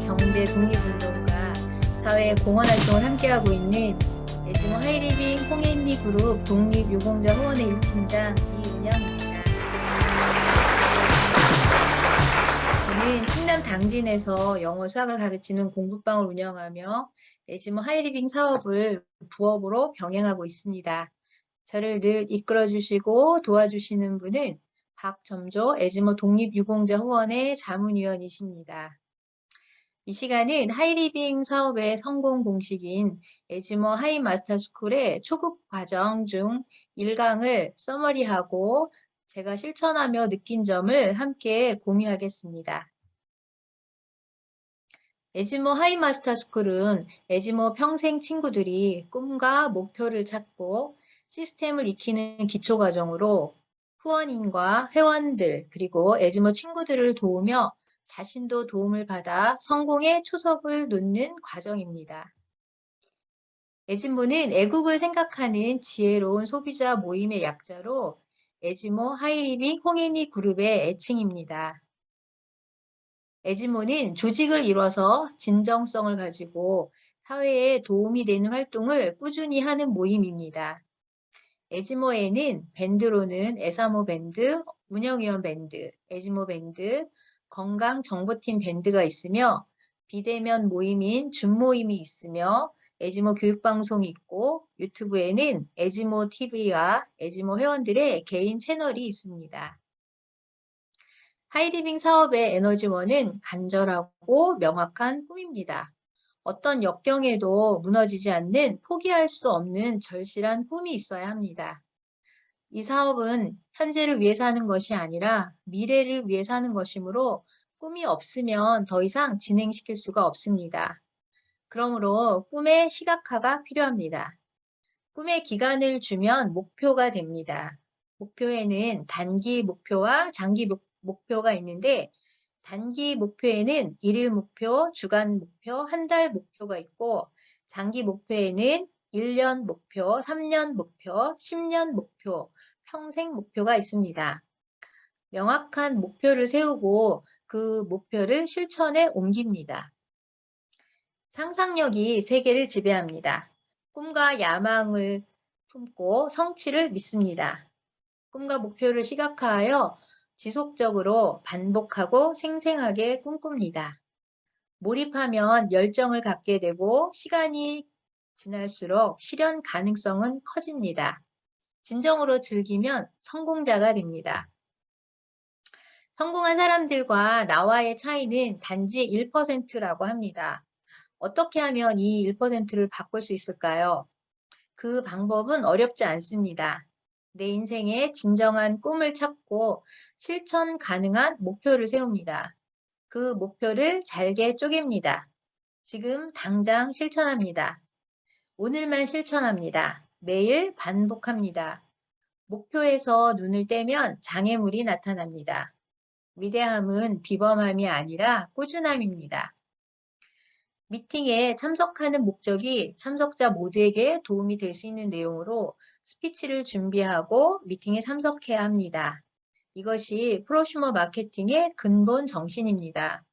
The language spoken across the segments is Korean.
경제 독립운동가, 사회 공헌 활동을 함께하고 있는 에즈모 하이리빙 홍앤리 그룹 독립유공자 후원회 1팀장 이은영입니다. 저는 충남 당진에서 영어 수학을 가르치는 공부방을 운영하며 에즈모 하이리빙 사업을 부업으로 병행하고 있습니다. 저를 늘 이끌어주시고 도와주시는 분은 박점조 에즈모 독립유공자 후원회 자문위원이십니다. 이 시간은 하이리빙 사업의 성공 공식인 에즈모 하이 마스터스쿨의 초급 과정 중 1강을 서머리하고 제가 실천하며 느낀 점을 함께 공유하겠습니다. 에즈모 하이 마스터스쿨은 에즈모 평생 친구들이 꿈과 목표를 찾고 시스템을 익히는 기초과정으로 후원인과 회원들 그리고 에즈모 친구들을 도우며 자신도 도움을 받아 성공의 초석을 놓는 과정입니다. 에즈모는 애국을 생각하는 지혜로운 소비자 모임의 약자로 에즈모 하이리빙 홍앤리 그룹의 애칭입니다. 에즈모는 조직을 이뤄서 진정성을 가지고 사회에 도움이 되는 활동을 꾸준히 하는 모임입니다. 에즈모에는 밴드로는 에사모 밴드, 운영위원 밴드, 에즈모 밴드, 건강정보팀 밴드가 있으며 비대면 모임인 줌모임이 있으며 에즈모 교육방송이 있고 유튜브에는 에즈모 TV와 에즈모 회원들의 개인 채널이 있습니다. 하이리빙 사업의 에너지원은 간절하고 명확한 꿈입니다. 어떤 역경에도 무너지지 않는 포기할 수 없는 절실한 꿈이 있어야 합니다. 이 사업은 현재를 위해 사는 것이 아니라 미래를 위해 사는 것이므로 꿈이 없으면 더 이상 진행시킬 수가 없습니다. 그러므로 꿈의 시각화가 필요합니다. 꿈의 기간을 주면 목표가 됩니다. 목표에는 단기 목표와 장기 목표가 있는데 단기 목표에는 1일 목표, 주간 목표, 한 달 목표가 있고 장기 목표에는 1년 목표, 3년 목표, 10년 목표, 평생 목표가 있습니다. 명확한 목표를 세우고 그 목표를 실천에 옮깁니다. 상상력이 세계를 지배합니다. 꿈과 야망을 품고 성취를 믿습니다. 꿈과 목표를 시각화하여 지속적으로 반복하고 생생하게 꿈꿉니다. 몰입하면 열정을 갖게 되고 시간이 지날수록 실현 가능성은 커집니다. 진정으로 즐기면 성공자가 됩니다. 성공한 사람들과 나와의 차이는 단지 1%라고 합니다. 어떻게 하면 이 1%를 바꿀 수 있을까요? 그 방법은 어렵지 않습니다. 내 인생의 진정한 꿈을 찾고 실천 가능한 목표를 세웁니다. 그 목표를 잘게 쪼갭니다. 지금 당장 실천합니다. 오늘만 실천합니다. 매일 반복합니다. 목표에서 눈을 떼면 장애물이 나타납니다. 위대함은 비범함이 아니라 꾸준함입니다. 미팅에 참석하는 목적이 참석자 모두에게 도움이 될 수 있는 내용으로 스피치를 준비하고 미팅에 참석해야 합니다. 이것이 프로슈머 마케팅의 근본 정신입니다.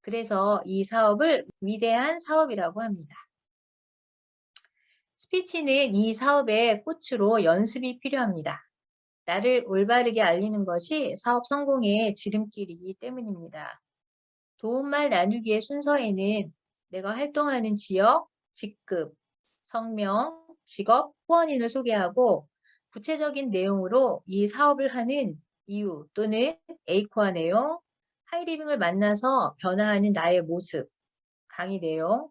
그래서 이 사업을 위대한 사업이라고 합니다. 스피치는 이 사업의 꽃으로 연습이 필요합니다. 나를 올바르게 알리는 것이 사업 성공의 지름길이기 때문입니다. 도움말 나누기의 순서에는 내가 활동하는 지역, 직급, 성명, 직업, 후원인을 소개하고 구체적인 내용으로 이 사업을 하는 이유 또는 에이코아 내용, 하이리빙을 만나서 변화하는 나의 모습, 강의 내용,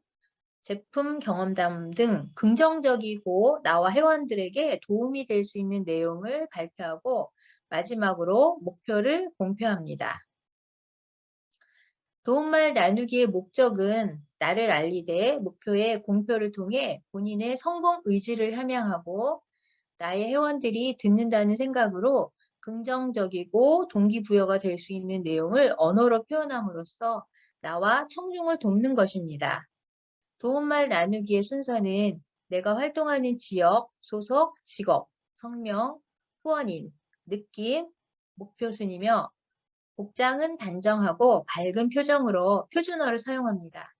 제품 경험담 등 긍정적이고 나와 회원들에게 도움이 될 수 있는 내용을 발표하고 마지막으로 목표를 공표합니다. 도움말 나누기의 목적은 나를 알리되 목표의 공표를 통해 본인의 성공 의지를 함양하고 나의 회원들이 듣는다는 생각으로 긍정적이고 동기부여가 될 수 있는 내용을 언어로 표현함으로써 나와 청중을 돕는 것입니다. 도움말 나누기의 순서는 내가 활동하는 지역, 소속, 직업, 성명, 후원인, 느낌, 목표 순이며 복장은 단정하고 밝은 표정으로 표준어를 사용합니다.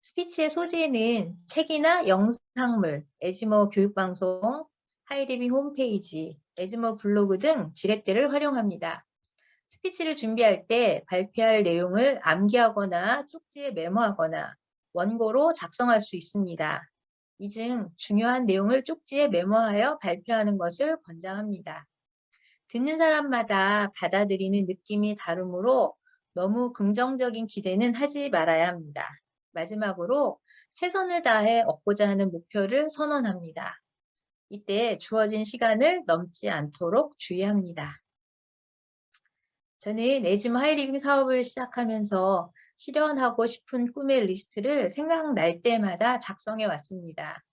스피치의 소재는 책이나 영상물, 에즈모 교육방송, 하이리빙 홈페이지, 에즈모 블로그 등 지렛대를 활용합니다. 스피치를 준비할 때 발표할 내용을 암기하거나 쪽지에 메모하거나 원고로 작성할 수 있습니다. 이 중 중요한 내용을 쪽지에 메모하여 발표하는 것을 권장합니다. 듣는 사람마다 받아들이는 느낌이 다르므로 너무 긍정적인 기대는 하지 말아야 합니다. 마지막으로 최선을 다해 얻고자 하는 목표를 선언합니다. 이때 주어진 시간을 넘지 않도록 주의합니다. 저는 에즈모 하이리빙 사업을 시작하면서 실현하고 싶은 꿈의 리스트를 생각날 때마다 작성해 왔습니다.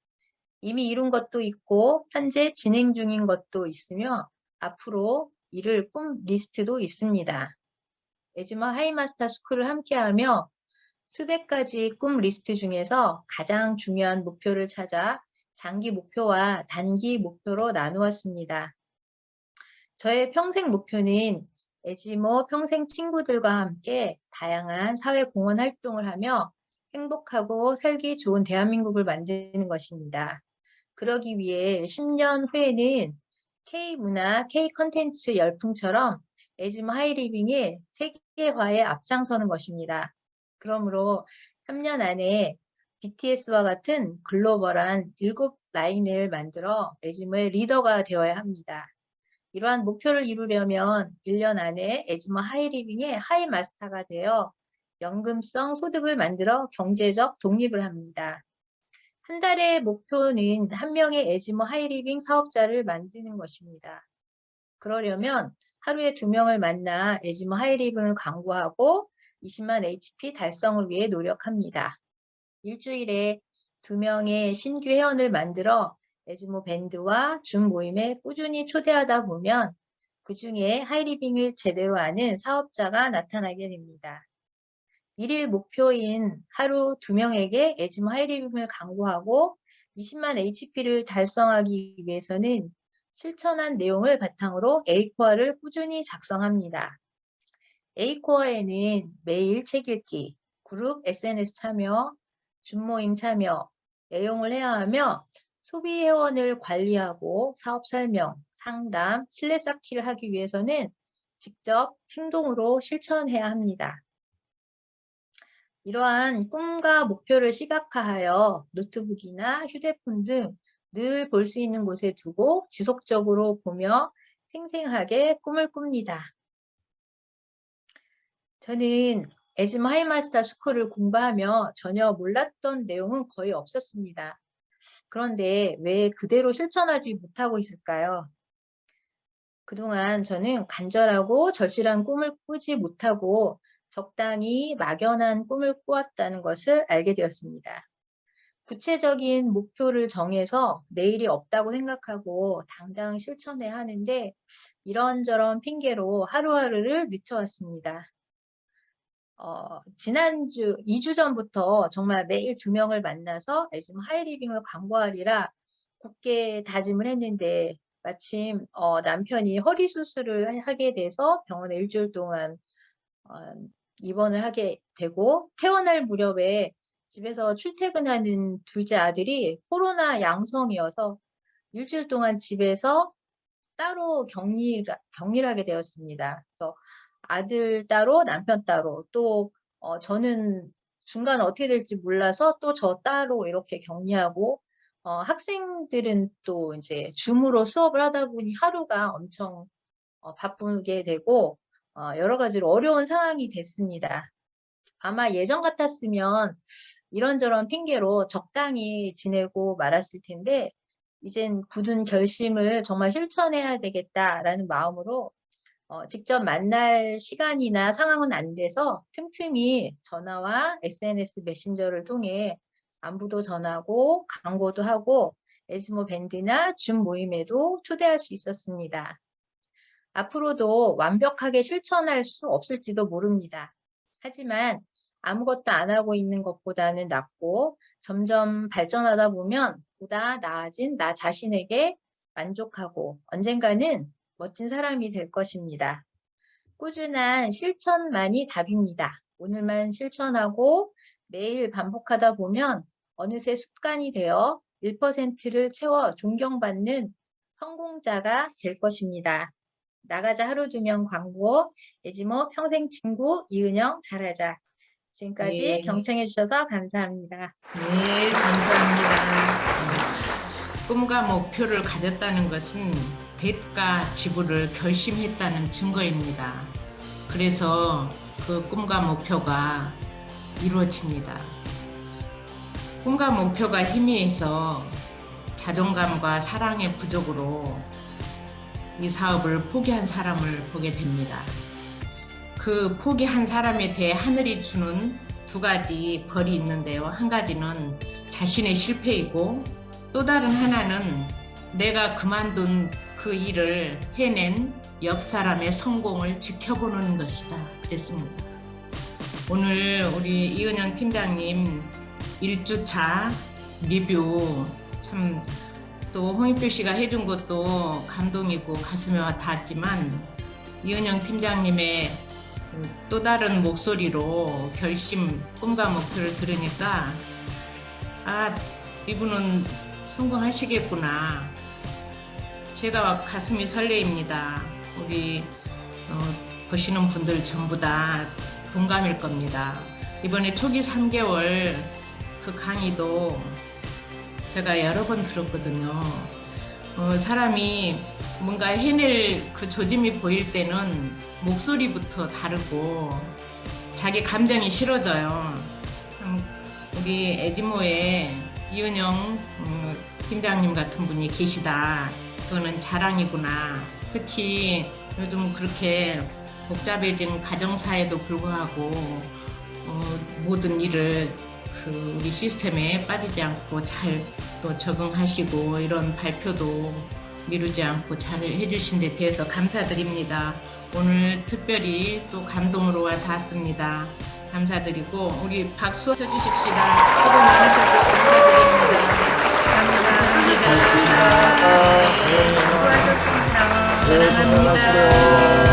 이미 이룬 것도 있고 현재 진행 중인 것도 있으며 앞으로 이룰 꿈 리스트도 있습니다. 에즈모 하이마스터 스쿨을 함께하며 수백 가지 꿈 리스트 중에서 가장 중요한 목표를 찾아 장기 목표와 단기 목표로 나누었습니다. 저의 평생 목표는 에즈모 평생 친구들과 함께 다양한 사회공헌 활동을 하며 행복하고 살기 좋은 대한민국을 만드는 것입니다. 그러기 위해 10년 후에는 K문화, K컨텐츠 열풍처럼 에즈모 하이리빙의 세계화에 앞장서는 것입니다. 그러므로 3년 안에 BTS와 같은 글로벌한 7라인을 만들어 에즈모의 리더가 되어야 합니다. 이러한 목표를 이루려면 1년 안에 에즈모 하이리빙의 하이마스터가 되어 연금성 소득을 만들어 경제적 독립을 합니다. 한 달의 목표는 한 명의 에즈모 하이리빙 사업자를 만드는 것입니다. 그러려면 하루에 2명을 만나 에즈모 하이리빙을 광고하고 20만 HP 달성을 위해 노력합니다. 일주일에 2명의 신규 회원을 만들어 에즈모 밴드와 줌 모임에 꾸준히 초대하다 보면 그 중에 하이리빙을 제대로 아는 사업자가 나타나게 됩니다. 1일 목표인 하루 2명에게 에즈모 하이리빙을 광고하고 20만 HP를 달성하기 위해서는 실천한 내용을 바탕으로 A코어를 꾸준히 작성합니다. A코어에는 매일 책 읽기, 그룹 SNS 참여, 줌 모임 참여, 내용을 해야 하며 소비 회원을 관리하고 사업 설명, 상담, 신뢰 쌓기를 하기 위해서는 직접 행동으로 실천해야 합니다. 이러한 꿈과 목표를 시각화하여 노트북이나 휴대폰 등 늘 볼 수 있는 곳에 두고 지속적으로 보며 생생하게 꿈을 꿉니다. 저는 에즈모 하이마스터 스쿨을 공부하며 전혀 몰랐던 내용은 거의 없었습니다. 그런데 왜 그대로 실천하지 못하고 있을까요? 그동안 저는 간절하고 절실한 꿈을 꾸지 못하고 적당히 막연한 꿈을 꾸었다는 것을 알게 되었습니다. 구체적인 목표를 정해서 내일이 없다고 생각하고 당장 실천해야 하는데 이런저런 핑계로 하루하루를 늦춰왔습니다. 지난주, 2주 전부터 정말 매일 2명을 만나서 에즈모 하이리빙을 광고하리라 굳게 다짐을 했는데 마침 남편이 허리 수술을 하게 돼서 병원에 일주일 동안 입원을 하게 되고 퇴원할 무렵에 집에서 출퇴근하는 둘째 아들이 코로나 양성이어서 일주일 동안 집에서 따로 격리하게 되었습니다. 그래서 아들 따로 남편 따로 또 저는 중간 어떻게 될지 몰라서 또 저 따로 이렇게 격리하고 학생들은 또 이제 줌으로 수업을 하다 보니 하루가 엄청 바쁘게 되고 여러 가지로 어려운 상황이 됐습니다. 아마 예전 같았으면 이런저런 핑계로 적당히 지내고 말았을 텐데 이젠 굳은 결심을 정말 실천해야 되겠다라는 마음으로 직접 만날 시간이나 상황은 안 돼서 틈틈이 전화와 SNS 메신저를 통해 안부도 전하고 광고도 하고 에즈모 밴드나 줌 모임에도 초대할 수 있었습니다. 앞으로도 완벽하게 실천할 수 없을지도 모릅니다. 하지만 아무것도 안 하고 있는 것보다는 낫고 점점 발전하다 보면 보다 나아진 나 자신에게 만족하고 언젠가는 멋진 사람이 될 것입니다. 꾸준한 실천만이 답입니다. 오늘만 실천하고 매일 반복하다 보면 어느새 습관이 되어 1%를 채워 존경받는 성공자가 될 것입니다. 나가자 하루 주면 광고, 에지모 평생 친구 이은영 잘하자. 지금까지 네. 경청해 주셔서 감사합니다. 네, 감사합니다. 꿈과 목표를 가졌다는 것은 대가 지불을 결심했다는 증거입니다. 그래서 그 꿈과 목표가 이루어집니다. 꿈과 목표가 희미해서 자존감과 사랑의 부족으로 이 사업을 포기한 사람을 보게 됩니다. 그 포기한 사람에 대해 하늘이 주는 두 가지 벌이 있는데요. 한 가지는 자신의 실패이고 또 다른 하나는 내가 그만둔 그 일을 해낸 옆 사람의 성공을 지켜보는 것이다. 그랬습니다. 오늘 우리 이은영 팀장님 1주차 리뷰 참 또 홍익표 씨가 해준 것도 감동이고 가슴에 와 닿았지만 이은영 팀장님의 또 다른 목소리로 결심, 꿈과 목표를 들으니까 아, 이분은 성공하시겠구나. 제가 가슴이 설레입니다. 우리 보시는 분들 전부 다 동감일 겁니다. 이번에 초기 3개월 그 강의도 제가 여러 번 들었거든요. 사람이 뭔가 해낼 그 조짐이 보일 때는 목소리부터 다르고 자기 감정이 실어져요. 우리 에지모에 이은영 팀장님 같은 분이 계시다. 그거는 자랑이구나. 특히 요즘 그렇게 복잡해진 가정사에도 불구하고 모든 일을 그 우리 시스템에 빠지지 않고 잘 또 적응하시고 이런 발표도 미루지 않고 잘 해주신 데 대해서 감사드립니다. 오늘 특별히 또 감동으로 와 닿았습니다. 감사드리고 우리 박수 쳐주십시다. 수고 많으셨고 감사드립니다. 감사합니다. 수고하셨습니다. 사랑합니다.